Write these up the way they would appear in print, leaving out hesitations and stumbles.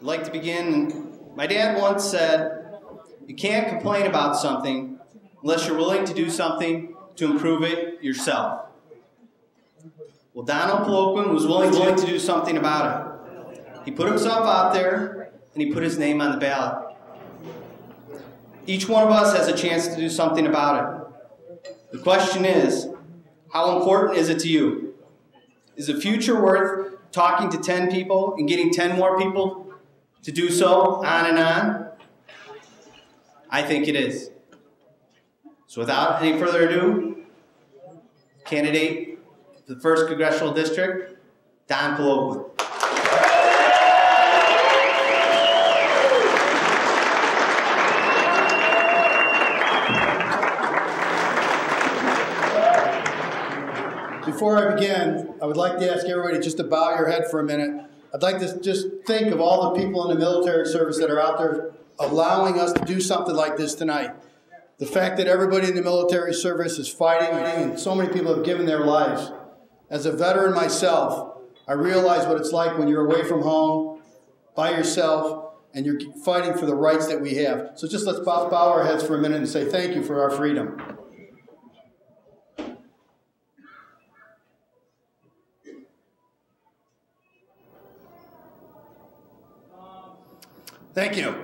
I'd like to begin. My dad once said, you can't complain about something unless you're willing to do something to improve it yourself. Well, Donald Peloquin was willing to do something about it. He put himself out there and he put his name on the ballot. Each one of us has a chance to do something about it. The question is, how important is it to you? Is the future worth talking to 10 people and getting 10 more people to do so, on and on? I think it is. So without any further ado, candidate for the 1st Congressional District, Don Peloquin. Before I begin, I would like to ask everybody just to bow your head for a minute. I'd like to just think of all the people in the military service that are out there allowing us to do something like this tonight. The fact that everybody in the military service is fighting and so many people have given their lives. As a veteran myself, I realize what it's like when you're away from home, by yourself, and you're fighting for the rights that we have. So just let's bow our heads for a minute and say thank you for our freedom. Thank you.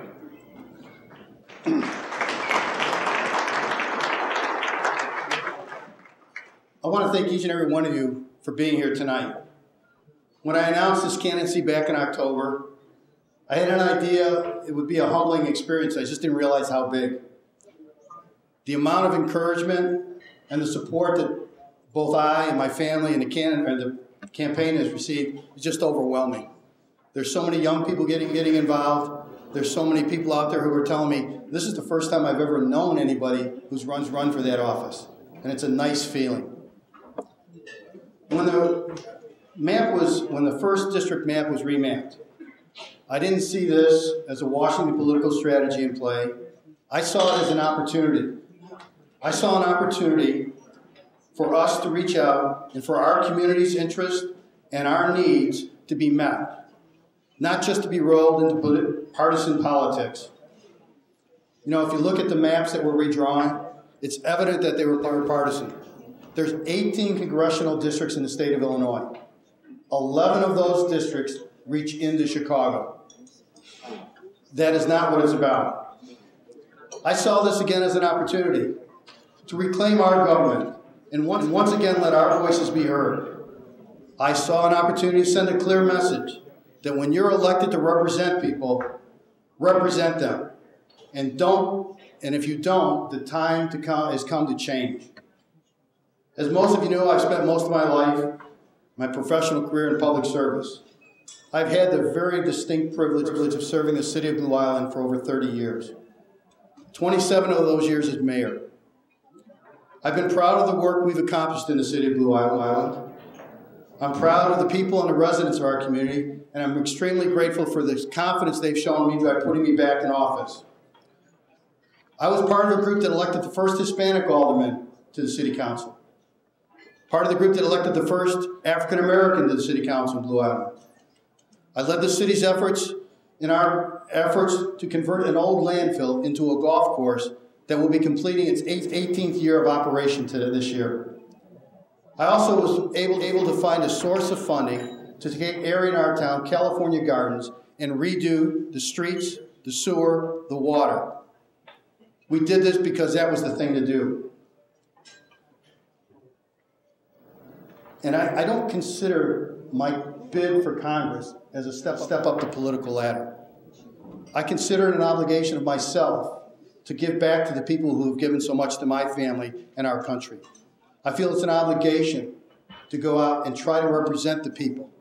I want to thank each and every one of you for being here tonight. When I announced this candidacy back in October, I had an idea it would be a humbling experience. I just didn't realize how big. The amount of encouragement and the support that both I and my family and the campaign has received is just overwhelming. There's so many young people getting involved. There's so many people out there who are telling me, this is the first time I've ever known anybody who's run for that office. And it's a nice feeling. When the 1st district map was remapped, I didn't see this as a Washington political strategy in play. I saw it as an opportunity. I saw an opportunity for us to reach out and for our community's interest and our needs to be met, not just to be rolled into partisan politics. You know, if you look at the maps that were redrawn, it's evident that they were partisan. There's 18 congressional districts in the state of Illinois. 11 of those districts reach into Chicago. That is not what it's about. I saw this again as an opportunity to reclaim our government and once again let our voices be heard. I saw an opportunity to send a clear message that when you're elected to represent people, represent them. And if you don't, the time has come to change. As most of you know, I've spent most of my life, my professional career in public service. I've had the very distinct privilege of serving the city of Blue Island for over 30 years. 27 of those years as mayor. I've been proud of the work we've accomplished in the city of Blue Island. I'm proud of the people and the residents of our community, and I'm extremely grateful for the confidence they've shown me by putting me back in office. I was part of a group that elected the first Hispanic alderman to the city council. Part of the group that elected the first African American to the city council in Blue Island. I led the city's efforts to convert an old landfill into a golf course that will be completing its 18th year of operation this year. I also was able to find a source of funding to take an area in our town, California Gardens, and redo the streets, the sewer, the water. We did this because that was the thing to do. And I don't consider my bid for Congress as a step up the political ladder. I consider it an obligation of myself to give back to the people who have given so much to my family and our country. I feel it's an obligation to go out and try to represent the people.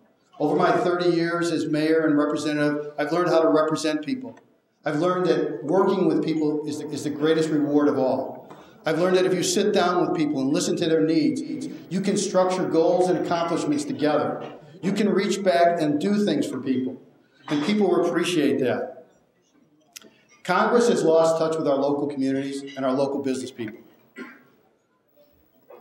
Over my 30 years as mayor and representative, I've learned how to represent people. I've learned that working with people is the greatest reward of all. I've learned that if you sit down with people and listen to their needs, you can structure goals and accomplishments together. You can reach back and do things for people, and people will appreciate that. Congress has lost touch with our local communities and our local business people.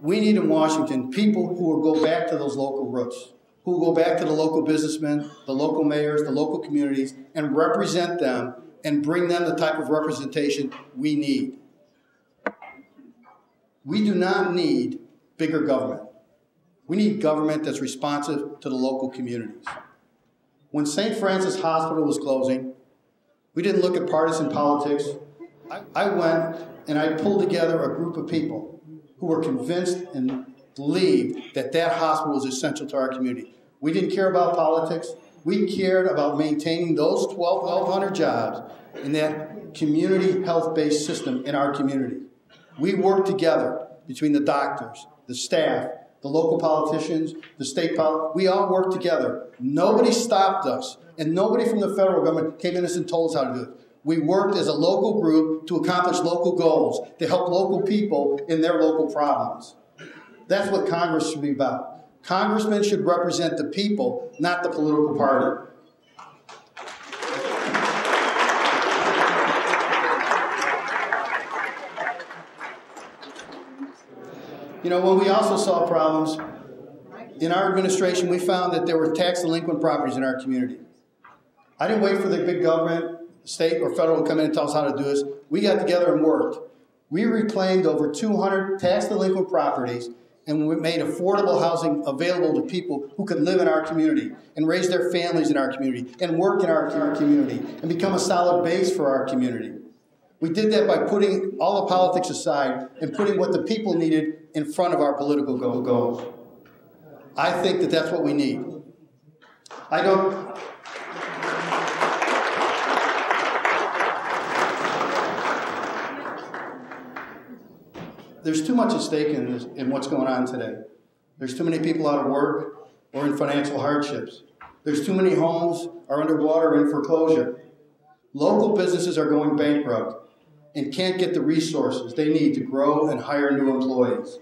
We need in Washington people who will go back to those local roots, who will go back to the local businessmen, the local mayors, the local communities, and represent them and bring them the type of representation we need. We do not need bigger government. We need government that's responsive to the local communities. When St. Francis Hospital was closing, we didn't look at partisan politics. I went and I pulled together a group of people who were convinced and believed that that hospital was essential to our community. We didn't care about politics. We cared about maintaining those 1,200 jobs in that community health-based system in our community. We worked together between the doctors, the staff, the local politicians, the state politicians. We all worked together. Nobody stopped us, and nobody from the federal government came in us and told us how to do it. We worked as a local group to accomplish local goals, to help local people in their local problems. That's what Congress should be about. Congressmen should represent the people, not the political party. You know, when we also saw problems, in our administration, we found that there were tax delinquent properties in our community. I didn't wait for the big government, state or federal, to come in and tell us how to do this. We got together and worked. We reclaimed over 200 tax delinquent properties, and we made affordable housing available to people who could live in our community and raise their families in our community and work in our community and become a solid base for our community. We did that by putting all the politics aside and putting what the people needed in front of our political goals. I think that that's what we need. There's too much at stake in what's going on today. There's too many people out of work or in financial hardships. There's too many homes are underwater or in foreclosure. Local businesses are going bankrupt and can't get the resources they need to grow and hire new employees.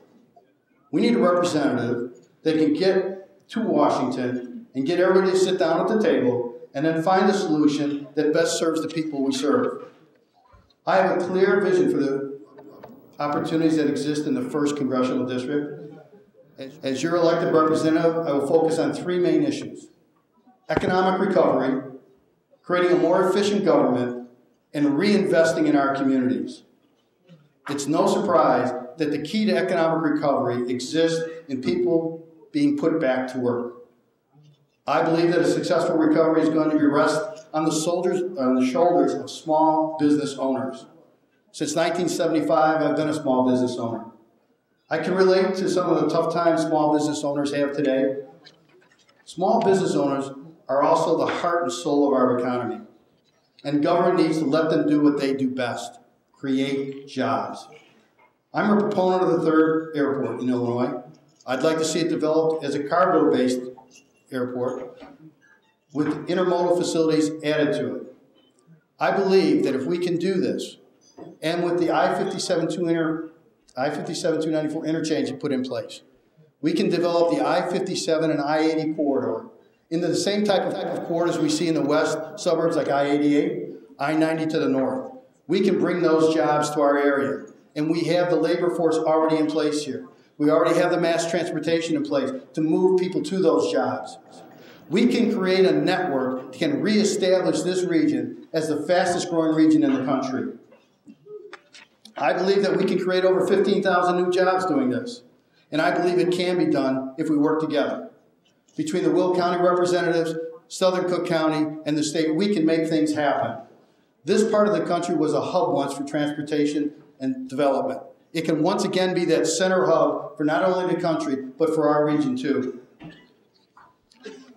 We need a representative that can get to Washington and get everybody to sit down at the table and then find a solution that best serves the people we serve. I have a clear vision for the opportunities that exist in the 1st Congressional District. As your elected representative, I will focus on 3 main issues: economic recovery, creating a more efficient government, and reinvesting in our communities. It's no surprise that the key to economic recovery exists in people being put back to work. I believe that a successful recovery is going to rest on the shoulders of small business owners. Since 1975, I've been a small business owner. I can relate to some of the tough times small business owners have today. Small business owners are also the heart and soul of our economy, and government needs to let them do what they do best: create jobs. I'm a proponent of the 3rd airport in Illinois. I'd like to see it developed as a cargo-based airport with intermodal facilities added to it. I believe that if we can do this, and with the I-57-294 interchange put in place, we can develop the I-57 and I-80 corridor into the same type of corridors we see in the west suburbs like I-88, I-90 to the north. We can bring those jobs to our area, and we have the labor force already in place here. We already have the mass transportation in place to move people to those jobs. We can create a network that can reestablish this region as the fastest growing region in the country. I believe that we can create over 15,000 new jobs doing this, and I believe it can be done if we work together. Between the Will County representatives, Southern Cook County, and the state, we can make things happen. This part of the country was a hub once for transportation and development. It can once again be that center hub for not only the country, but for our region too.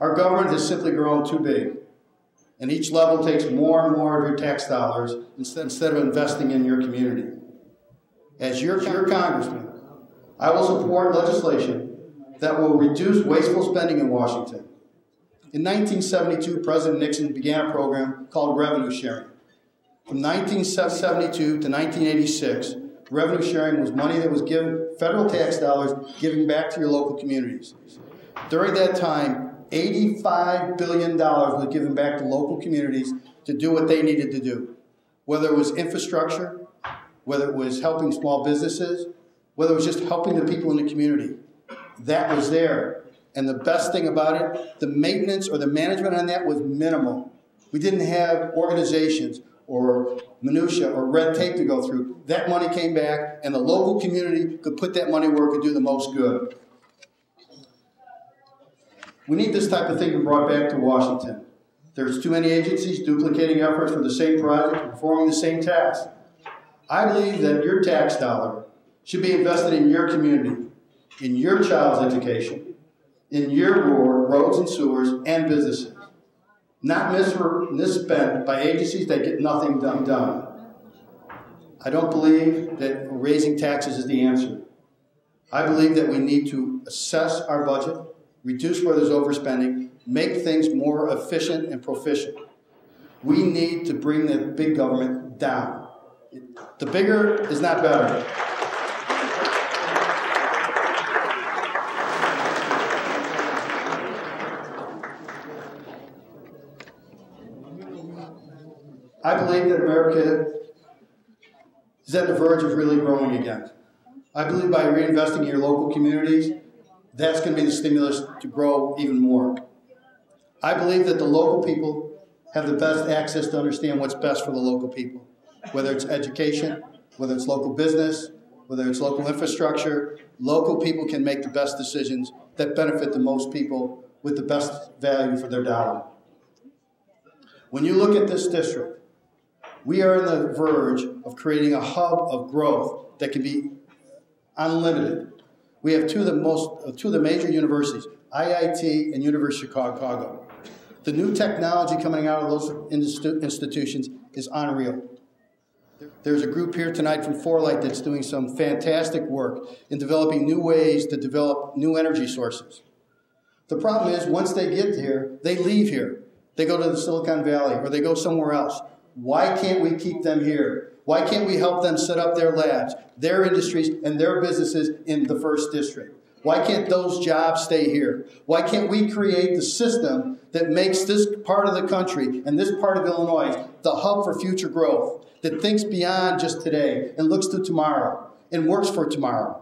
Our government has simply grown too big, and each level takes more and more of your tax dollars instead of investing in your community. As your congressman, I will support legislation that will reduce wasteful spending in Washington. In 1972, President Nixon began a program called revenue sharing. From 1972 to 1986, revenue sharing was money that was given, federal tax dollars, giving back to your local communities. During that time, $85 billion was given back to local communities to do what they needed to do, whether it was infrastructure, whether it was helping small businesses, whether it was just helping the people in the community. That was there. And the best thing about it, the maintenance or the management on that was minimal. We didn't have organizations or minutia or red tape to go through. That money came back, and the local community could put that money where it could do the most good. We need this type of thing brought back to Washington. There's too many agencies duplicating efforts for the same project, performing the same task. I believe that your tax dollar should be invested in your community, in your child's education, in your roads and sewers and businesses, not misspent by agencies that get nothing done. I don't believe that raising taxes is the answer. I believe that we need to assess our budget, reduce where there's overspending, make things more efficient and proficient. We need to bring the big government down. The bigger is not better. I believe that America is at the verge of really growing again. I believe by reinvesting in your local communities, that's going to be the stimulus to grow even more. I believe that the local people have the best access to understand what's best for the local people, whether it's education, whether it's local business, whether it's local infrastructure. Local people can make the best decisions that benefit the most people with the best value for their dollar. When you look at this district, we are on the verge of creating a hub of growth that can be unlimited. We have two of the major universities, IIT and University of Chicago. The new technology coming out of those institutions is unreal. There's a group here tonight from Forelight that's doing some fantastic work in developing new ways to develop new energy sources. The problem is, once they get here, they leave here. They go to the Silicon Valley or they go somewhere else. Why can't we keep them here? Why can't we help them set up their labs, their industries, and their businesses in the first district? Why can't those jobs stay here? Why can't we create the system that makes this part of the country and this part of Illinois the hub for future growth, that thinks beyond just today and looks to tomorrow and works for tomorrow?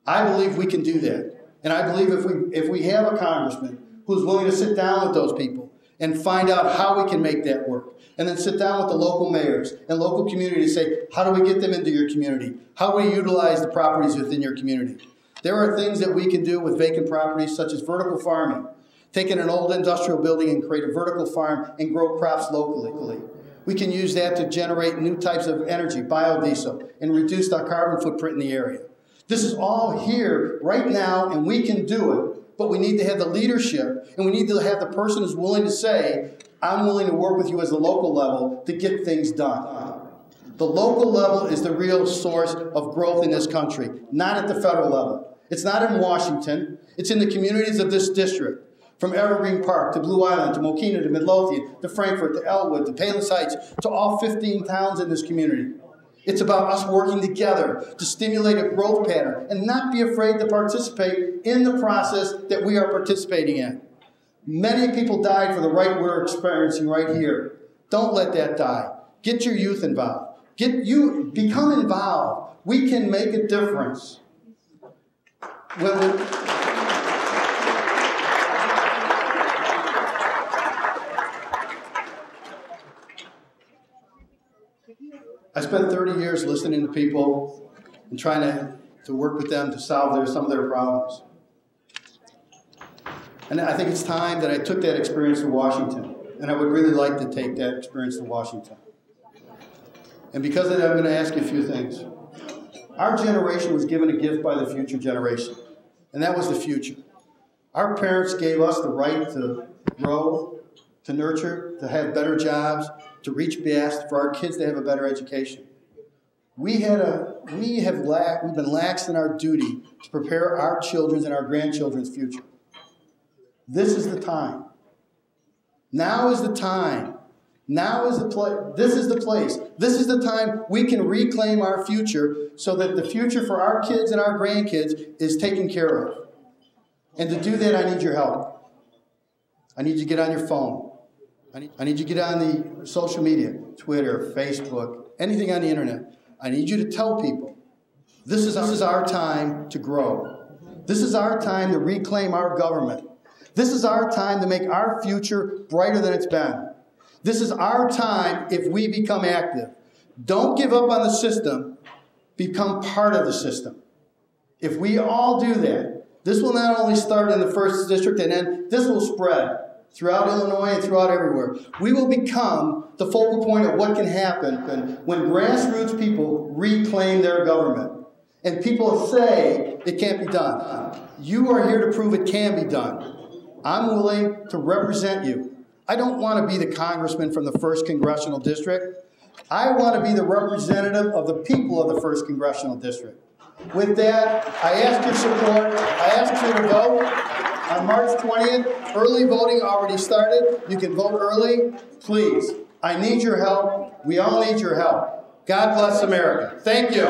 I believe we can do that. And I believe if we have a congressman who's willing to sit down with those people and find out how we can make that work, and then sit down with the local mayors and local community to say, how do we get them into your community? How do we utilize the properties within your community? There are things that we can do with vacant properties, such as vertical farming, taking an old industrial building and create a vertical farm and grow crops locally. We can use that to generate new types of energy, biodiesel, and reduce our carbon footprint in the area. This is all here right now, and we can do it, but we need to have the leadership, and we need to have the person who's willing to say, I'm willing to work with you as the local level to get things done. The local level is the real source of growth in this country, not at the federal level. It's not in Washington. It's in the communities of this district, from Evergreen Park to Blue Island to Mokina to Midlothian to Frankfort to Elwood to Palos Heights to all 15 towns in this community. It's about us working together to stimulate a growth pattern and not be afraid to participate in the process that we are participating in. Many people died for the right we're experiencing right here. Don't let that die. Get your youth involved. Become involved. We can make a difference. I spent 30 years listening to people and trying to work with them to solve some of their problems. And I think it's time that I took that experience to Washington. And I would really like to take that experience to Washington. And because of that, I'm going to ask you a few things. Our generation was given a gift by the future generation. And that was the future. Our parents gave us the right to grow, to nurture, to have better jobs, to reach best, for our kids to have a better education. We've been lax in our duty to prepare our children's and our grandchildren's future. This is the time. Now is the time. Now is the place. This is the place. This is the time we can reclaim our future so that the future for our kids and our grandkids is taken care of. And to do that, I need your help. I need you to get on your phone. I need you to get on the social media, Twitter, Facebook, anything on the internet. I need you to tell people, this is our time to grow. This is our time to reclaim our government. This is our time to make our future brighter than it's been. This is our time if we become active. Don't give up on the system. Become part of the system. If we all do that, this will not only start in the 1st District and then this will spread throughout Illinois and throughout everywhere. We will become the focal point of what can happen when grassroots people reclaim their government. And people say it can't be done. You are here to prove it can be done. I'm willing to represent you. I don't want to be the congressman from the 1st Congressional District. I want to be the representative of the people of the 1st Congressional District. With that, I ask your support. I ask you to vote on March 20th. Early voting already started. You can vote early. Please, I need your help. We all need your help. God bless America. Thank you.